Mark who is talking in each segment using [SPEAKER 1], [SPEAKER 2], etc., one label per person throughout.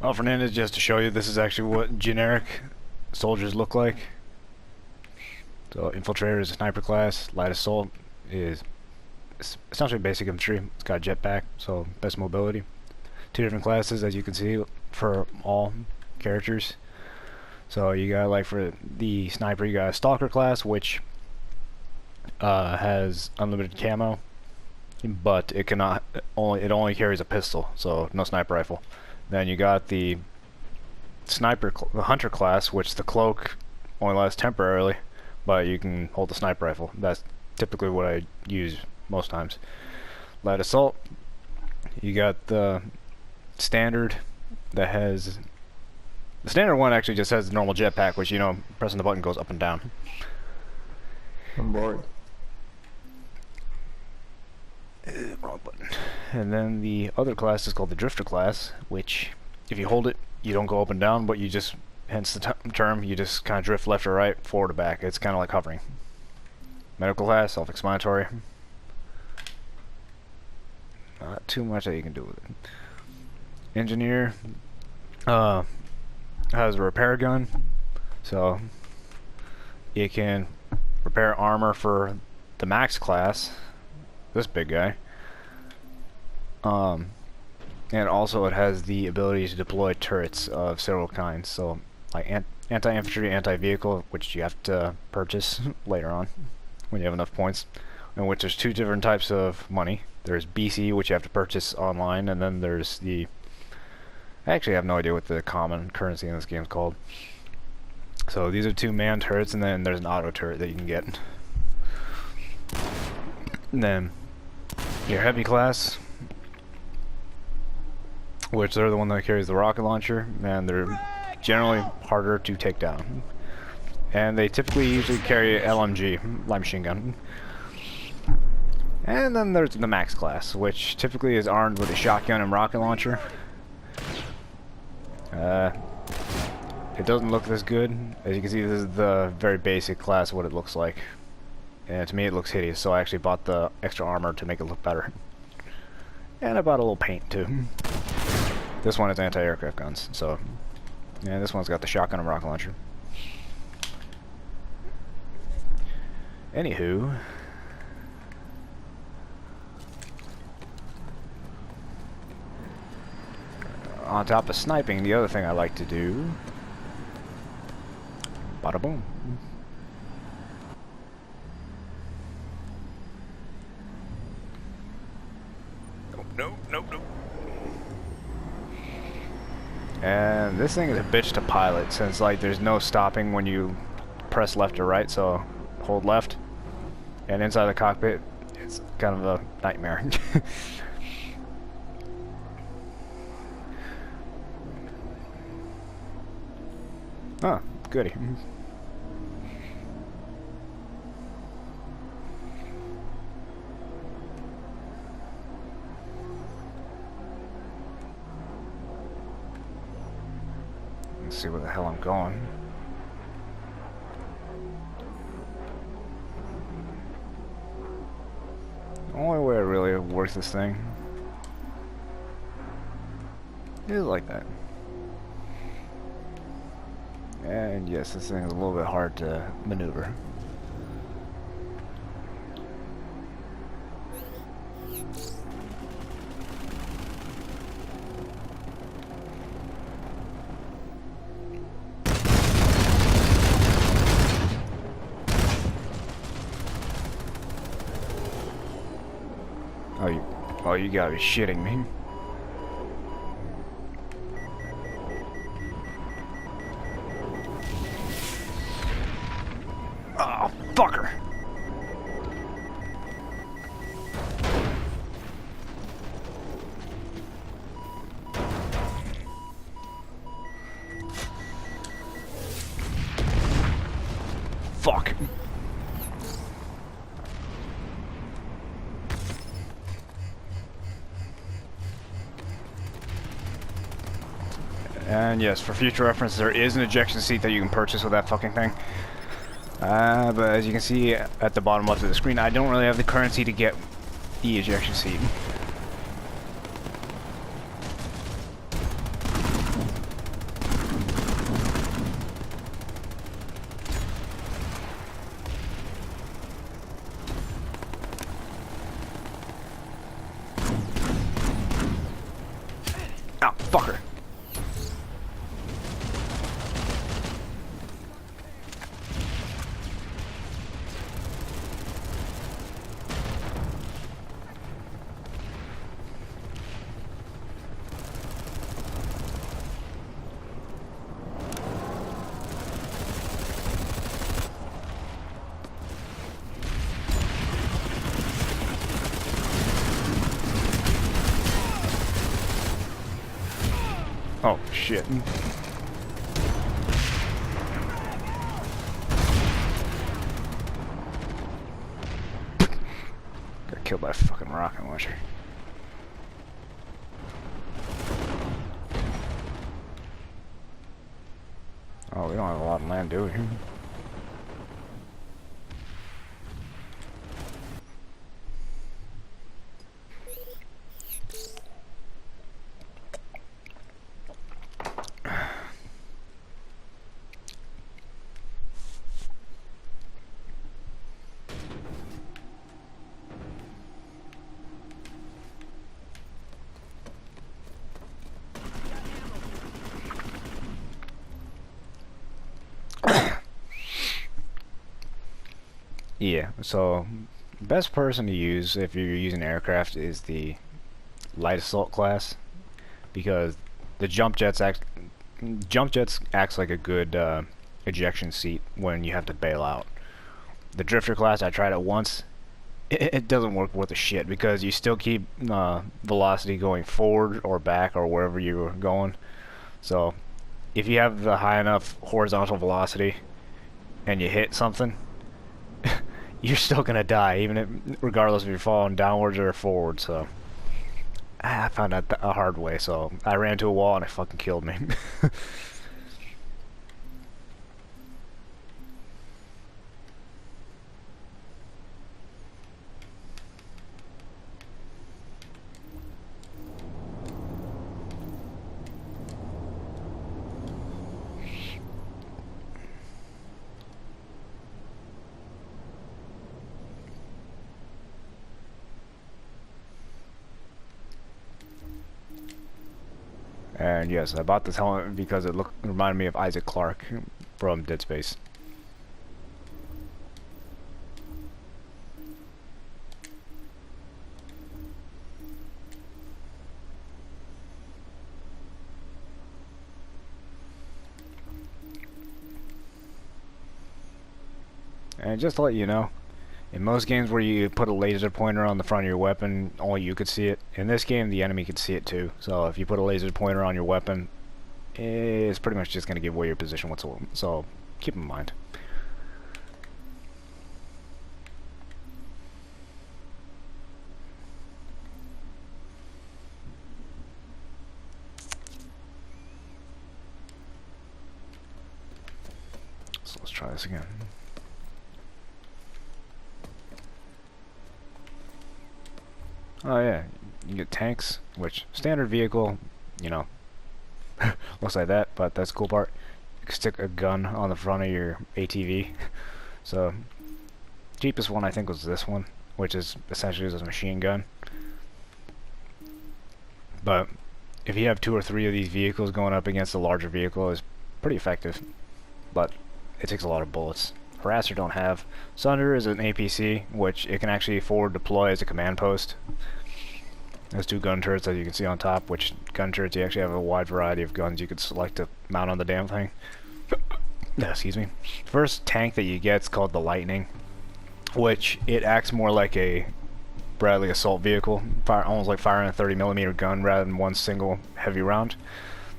[SPEAKER 1] Well, Fernandez, just to show you, this is actually what generic soldiers look like. So, Infiltrator is a sniper class. Light Assault is essentially basic infantry. It's got a jetpack, so best mobility. Two different classes, as you can see, for all characters. So you got, like, for the sniper, you got a Stalker class, which has unlimited camo, but it cannot it only carries a pistol, so no sniper rifle. Then you got the the hunter class, which the cloak only lasts temporarily, but you can hold the sniper rifle. That's typically what I use most times. Light assault, you got the standard that has the standard one actually just has the normal jetpack, which, you know, pressing the button goes up and down.
[SPEAKER 2] I'm bored.
[SPEAKER 1] Wrong button. And then the other class is called the drifter class, which if you hold it, you don't go up and down, but you just, hence the term, you just kind of drift left or right, forward or back. It's kind of like hovering. Medical class, self-explanatory. Not too much that you can do with it. Engineer has a repair gun, so it can repair armor for the max class, this big guy. And also it has the ability to deploy turrets of several kinds, so like anti-infantry, anti-vehicle, which you have to purchase later on when you have enough points, in which there's two different types of money. There's BC, which you have to purchase online, and then there's the, I actually have no idea what the common currency in this game is called. So these are two man turrets, and then there's an auto turret that you can get. And then your heavy class, which they're the one that carries the rocket launcher, and they're generally harder to take down. And they typically usually carry LMG, light machine gun. And then there's the max class, which typically is armed with a shotgun and rocket launcher. It doesn't look this good. As you can see, this is the very basic class of what it looks like. And to me it looks hideous, so I actually bought the extra armor to make it look better. And I bought a little paint too. This one is anti-aircraft guns, so yeah, this one's got the shotgun and rocket launcher. Anywho, on top of sniping, the other thing I like to do, bada boom. Nope. And this thing is a bitch to pilot, since like there's no stopping when you press left or right, so hold left. And inside the cockpit, it's kind of a nightmare. Oh, goody. Let's see where the hell I'm going. The only way I really work this thing is like that. And yes, this thing is a little bit hard to maneuver. Oh, you gotta be shitting me. Oh, fucker. Fuck. And yes, for future reference, there is an ejection seat that you can purchase with that fucking thing. But as you can see at the bottom left of the screen, I don't really have the currency to get the ejection seat. Fucker. Oh, shit. Got killed by a fucking rocket launcher. Oh, we don't have a lot of land, do we? Yeah, so best person to use if you're using aircraft is the light assault class, because the jump jets acts like a good ejection seat when you have to bail out. The drifter class, I tried it once. It doesn't work worth a shit because you still keep velocity going forward or back or wherever you're going. So if you have the high enough horizontal velocity and you hit something, you're still gonna die, even if, regardless if you're falling downwards or forward. So I found out a hard way. So I ran into a wall and it fucking killed me. And yes, I bought this helmet because it reminded me of Isaac Clarke from Dead Space. And just to let you know, in most games where you put a laser pointer on the front of your weapon, only you could see it. In this game, the enemy could see it too. So if you put a laser pointer on your weapon, it's pretty much just going to give away your position whatsoever. So keep in mind. So let's try this again. Oh yeah, you get tanks, which standard vehicle, you know, looks like that, but that's the cool part. You can stick a gun on the front of your ATV. So, cheapest one I think was this one, which is essentially just a machine gun. But if you have 2 or 3 of these vehicles going up against a larger vehicle, it's pretty effective. But it takes a lot of bullets. Harasser don't have. Sunder is an APC, which it can actually forward deploy as a command post. There's 2 gun turrets as you can see on top, which gun turrets you actually have a wide variety of guns you could select to mount on the damn thing. Excuse me. First tank that you get is called the Lightning, which it acts more like a Bradley assault vehicle, almost like firing a 30mm gun rather than one single heavy round.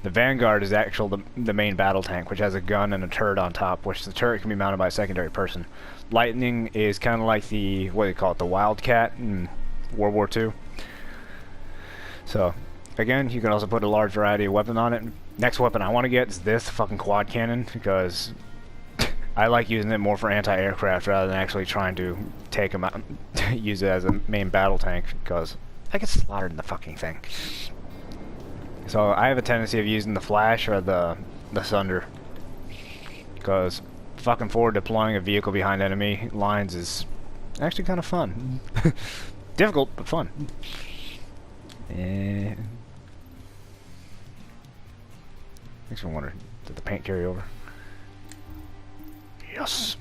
[SPEAKER 1] The Vanguard is actually the main battle tank, which has a gun and a turret on top, which the turret can be mounted by a secondary person. Lightning is kind of like the, what do you call it, the Wildcat in World War II. So, again, you can also put a large variety of weapon on it. Next weapon I want to get is this fucking quad cannon, because I like using it more for anti-aircraft rather than actually trying to take them out, use it as a main battle tank, because I get slaughtered in the fucking thing. So I have a tendency of using the flash or the sunder, because fucking forward deploying a vehicle behind enemy lines is actually kind of fun. Difficult, but fun. Makes me wonder, did the paint carry over? Yes.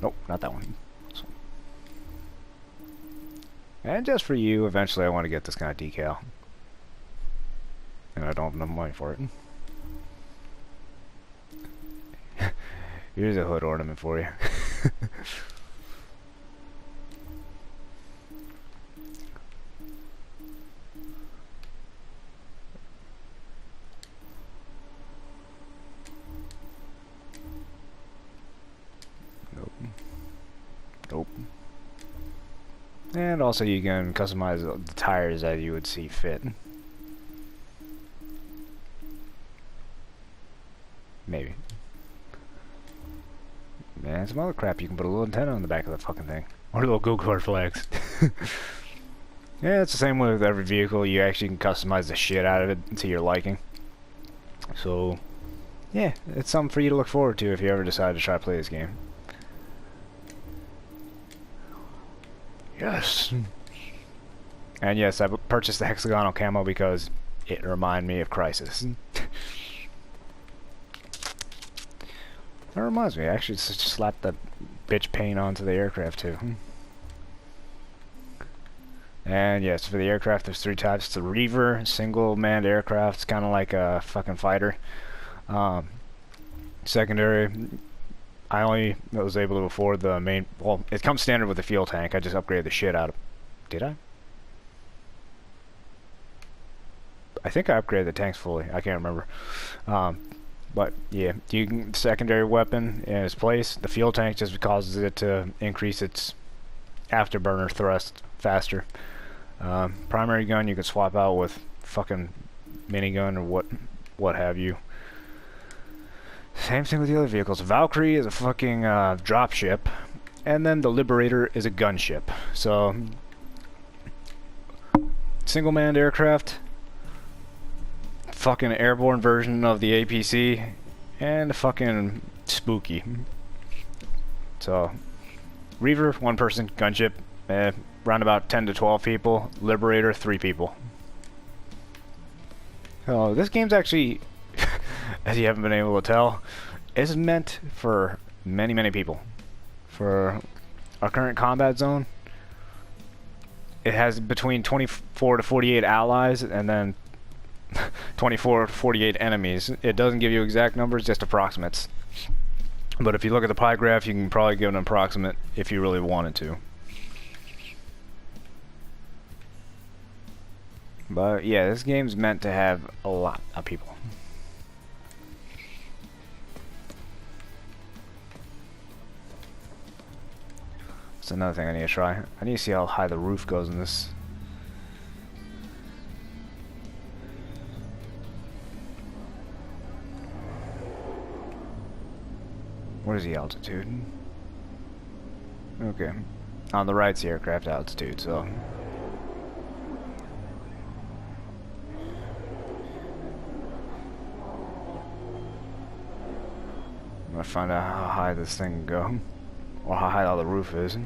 [SPEAKER 1] Nope, not that one. This one. And just for you, eventually I want to get this kind of decal. And I don't have enough money for it. Here's a hood ornament for you. Nope. Nope. And also you can customize the tires that you would see fit. Maybe. Man, some other crap. You can put a little antenna on the back of the fucking thing. Or little go-kart flags. Yeah, it's the same with every vehicle. You actually can customize the shit out of it to your liking. So, yeah, it's something for you to look forward to if you ever decide to try to play this game. Yes. And yes, I purchased the hexagonal camo because it reminded me of Crisis. That reminds me, I actually just slapped that bitch paint onto the aircraft too. And yes, for the aircraft there's 3 types. It's a Reaver, single manned aircraft. It's kind of like a fucking fighter. Secondary, I only was able to afford the main, well, it comes standard with the fuel tank. I just upgraded the shit out of, did I? I think I upgraded the tanks fully. I can't remember. But yeah, you can secondary weapon in its place. The fuel tank just causes it to increase its afterburner thrust faster. Primary gun you can swap out with fucking minigun or what have you. Same thing with the other vehicles. Valkyrie is a fucking dropship, and then the Liberator is a gunship. So single manned aircraft, fucking airborne version of the APC, and a fucking spooky. So Reaver, 1 person, gunship, around about 10 to 12 people. Liberator, 3 people. Oh, this game's actually, as you haven't been able to tell, is meant for many, many people. For our current combat zone, it has between 24 to 48 allies, and then 24 to 48 enemies. It doesn't give you exact numbers, just approximates. But if you look at the pie graph, you can probably give an approximate if you really wanted to. But yeah, this game's meant to have a lot of people. That's another thing I need to try. I need to see how high the roof goes in this. What is the altitude? Okay. On the right's the aircraft altitude, so. I'm gonna find out how high this thing can go. Or how high all the roof is.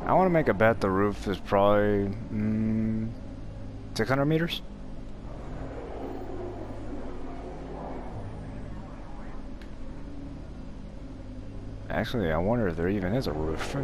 [SPEAKER 1] I want to make a bet the roof is probably 600 meters. Actually, I wonder if there even is a roof.